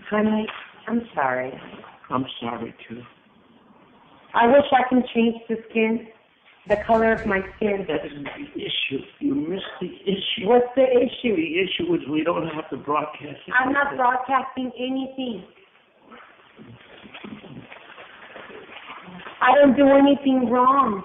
Honey, I'm sorry. I'm sorry, too. I wish I can change the skin, the color of my skin. That isn't the issue. You missed the issue. What's the issue? The issue is we don't have to broadcast it. I'm not broadcasting anything. I don't do anything wrong.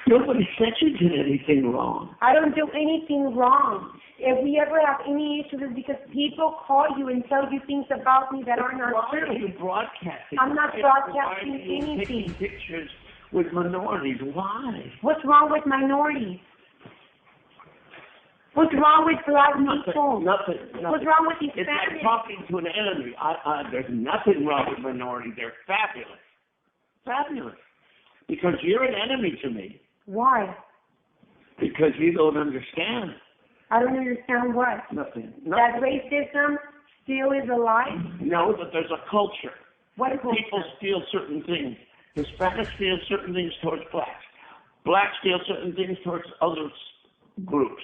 Nobody said you did anything wrong. I don't do anything wrong. If we ever have any issues, it's because people call you and tell you things about me that are not Why true. are you broadcasting? I'm not broadcasting Why are you anything. taking pictures with minorities? Why? What's wrong with minorities? What's wrong with black people? Nothing. What's wrong with It's Hispanics? like talking to an enemy. There's nothing wrong with minorities. They're fabulous. Fabulous. Because you're an enemy to me. Why? Because you don't understand. I don't understand what. Nothing. That racism still is alive? No, but there's a culture. What culture? People steal certain things. Hispanics steal certain things towards blacks. Blacks steal certain things towards other groups.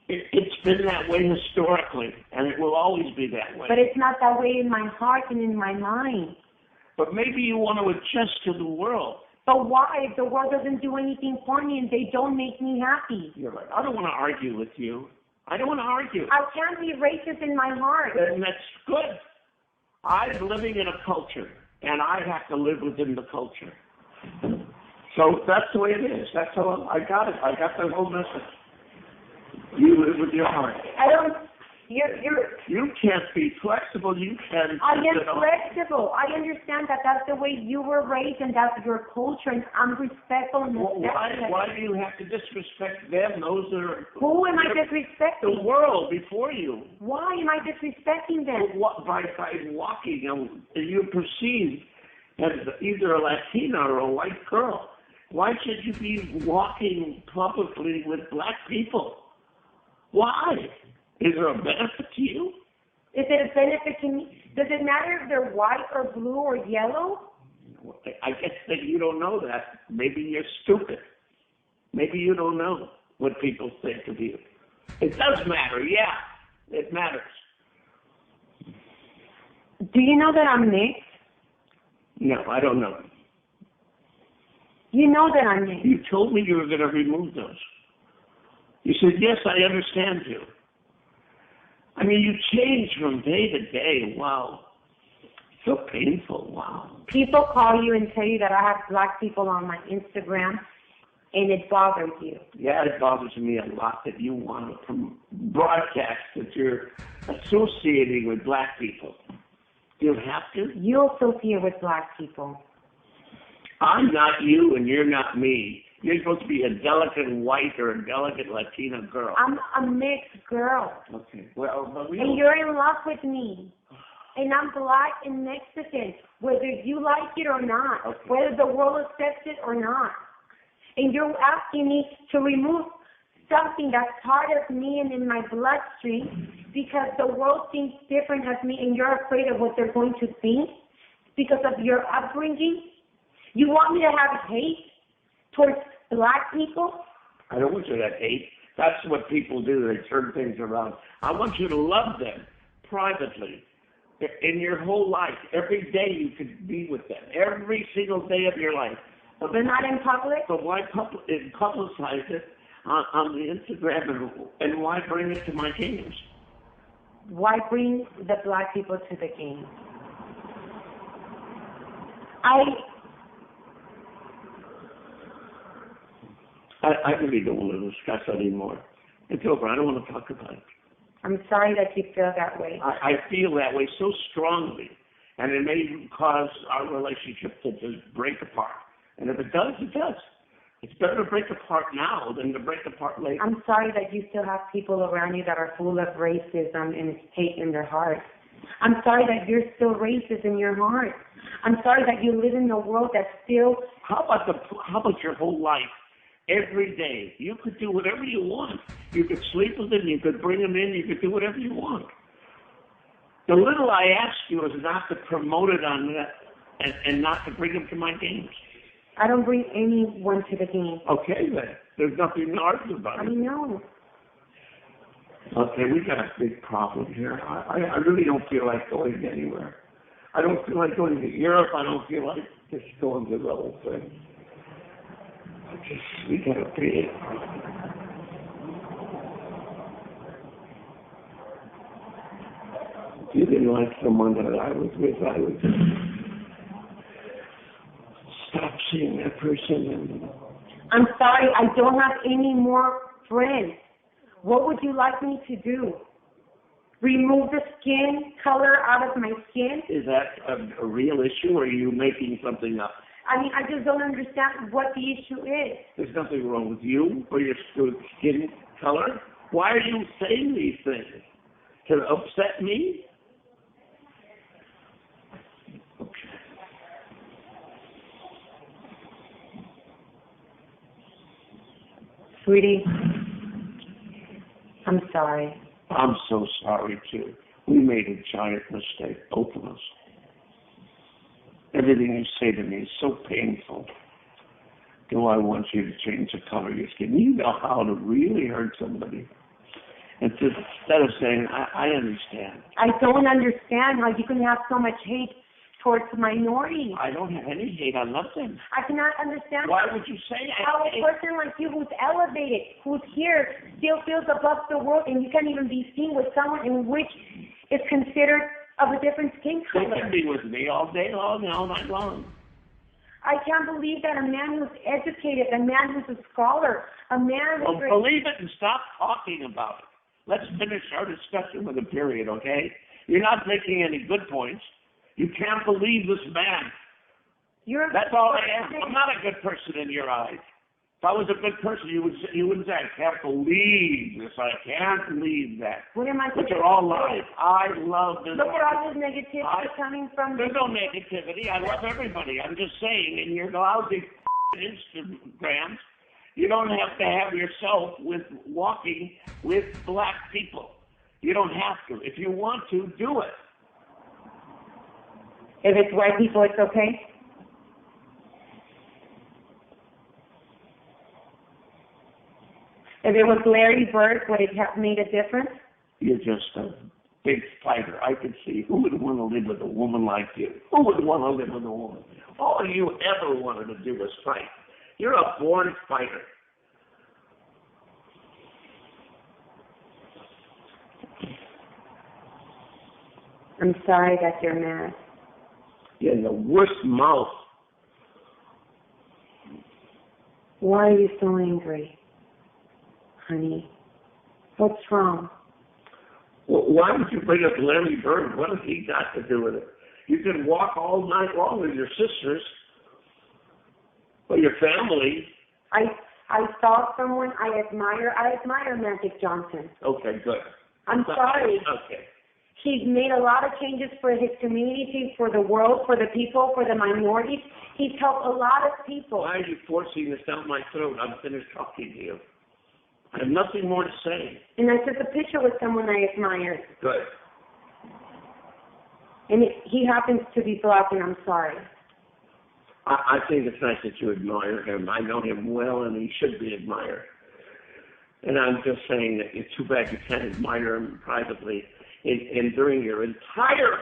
It's been that way historically, and it will always be that way. But it's not that way in my heart and in my mind. But maybe you want to adjust to the world. But why? If the world doesn't do anything for me and they don't make me happy. You're right. I don't want to argue with you. I don't want to argue. I can't be racist in my heart. And that's good. I'm living in a culture, and I have to live within the culture. So that's the way it is. That's how I got it. I got the whole message. You live with your heart. I don't. You can't be flexible. You can. I am flexible. I understand that that's the way you were raised and that's your culture, and I'm respectful and why do you have to disrespect them? Those are. Who am I disrespecting? The world before you. Why am I disrespecting them? By walking, you're perceived as either a Latina or a white girl. Why should you be walking publicly with black people? Why? Is there a benefit to you? Is it a benefit to me? Does it matter if they're white or blue or yellow? I guess that you don't know that. Maybe you're stupid. Maybe you don't know what people think of you. It does matter, yeah. It matters. Do you know that I'm mixed? No, I don't know. You know that I'm mixed. You told me you were going to remove those. You said, yes, I understand you. I mean, you change from day to day. Wow. So painful. Wow. People call you and tell you that I have black people on my Instagram, and it bothers you. Yeah, it bothers me a lot that you want to broadcast that you're associating with black people. You have to? You associate with black people. I'm not you, and you're not me. You're supposed to be a delicate white or a delicate Latina girl. I'm a mixed girl. Okay. Well, but and you're in love with me. And I'm black and Mexican, whether you like it or not, okay. Whether the world accepts it or not. And you're asking me to remove something that's part of me and in my bloodstream because the world thinks different of me and you're afraid of what they're going to think because of your upbringing. You want me to have hate towards black people? I don't want you to hate. That's what people do. They turn things around. I want you to love them privately. In your whole life, every day you could be with them. Every single day of your life. But not in public? But why publicize it on the Instagram and why bring it to my games? Why bring the black people to the games? I really don't want to discuss anymore. It's over. I don't want to talk about it. I'm sorry that you feel that way. I feel that way so strongly, and it may cause our relationship to just break apart. And if it does, it does. It's better to break apart now than to break apart later. I'm sorry that you still have people around you that are full of racism and hate in their hearts. I'm sorry that you're still racist in your heart. I'm sorry that you live in a world that's still... How about your whole life? Every day, you could do whatever you want. You could sleep with them, you could bring them in, you could do whatever you want. The little I ask you is not to promote it on that and not to bring them to my games. I don't bring anyone to the game. Okay, then. There's nothing to argue about. I know. Okay, we got a big problem here. I really don't feel like going anywhere. I don't feel like going to Europe. I don't feel like just going to the whole thing. We gotta pay it. If you didn't like someone that I was with, I would stop seeing that person. And I'm sorry, I don't have any more friends. What would you like me to do? Remove the skin color out of my skin? is that a real issue, or are you making something up? I mean, I just don't understand what the issue is. There's nothing wrong with you or your skin color. Why are you saying these things? To upset me? Sweetie, I'm sorry. I'm so sorry, too. We made a giant mistake, both of us. Everything you say to me is so painful. Do I want you to change the color of your skin? You know how to really hurt somebody. And just, instead of saying, I understand. I don't understand how you can have so much hate towards minorities. I don't have any hate. I love them. I cannot understand Why would you say how a that? person like you who's elevated, who's here, still feels above the world, and you can't even be seen with someone in which is considered of a different skin They color. can be with me all day long and all night long. I can't believe that a man who's educated, a man who's a scholar, a man Well, who's... believe it and stop talking about it. Let's finish our discussion with a period, okay? You're not making any good points. You can't believe this man. That's all I am. I'm not a good person in your eyes. If I was a good person, you wouldn't say, I can't believe this. I can't believe that. What am I Which supposed are all to lies. say? I love this. Look at all this negativity coming from... There's no negativity. I love everybody. I'm just saying, in your lousy Instagrams, you don't have to have yourself with walking with black people. You don't have to. If you want to, do it. If it's white people, it's okay? If it was Larry Bird, would it have made a difference? You're just a big fighter. I could see who would want to live with a woman like you. Who would want to live with a woman? All you ever wanted to do was fight. You're a born fighter. I'm sorry that you're mad. You're in the worst mouth. Why are you so angry, honey? What's wrong? Well, why would you bring up Larry Bird? What has he got to do with it? You can walk all night long with your sisters or your family. I saw someone I admire Magic Johnson. Okay, good. I'm sorry. Okay. He's made a lot of changes for his community, for the world, for the people, for the minorities. He's helped a lot of people. Why are you forcing this down my throat? I'm finished talking to you. I have nothing more to say. And I took a picture with someone I admire. Good. And he happens to be black, and I'm sorry. I think it's nice that you admire him. I know him well, and he should be admired. And I'm just saying that it's too bad you can't admire him privately. And during your entire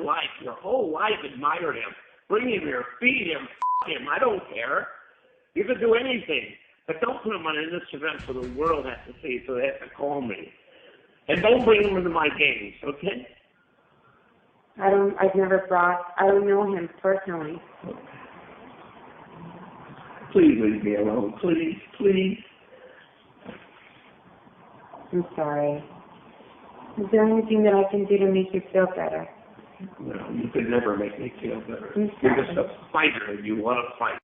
life, your whole life, admire him. Bring him here, feed him, him. I don't care. You can do anything. But don't put him on an Instagram so the world has to see, so they have to call me. And don't bring him into my games, okay? I don't know him personally. Please leave me alone. Please, please. I'm sorry. Is there anything that I can do to make you feel better? No, you could never make me feel better. I'm You're sorry. just a fighter and you want to fight.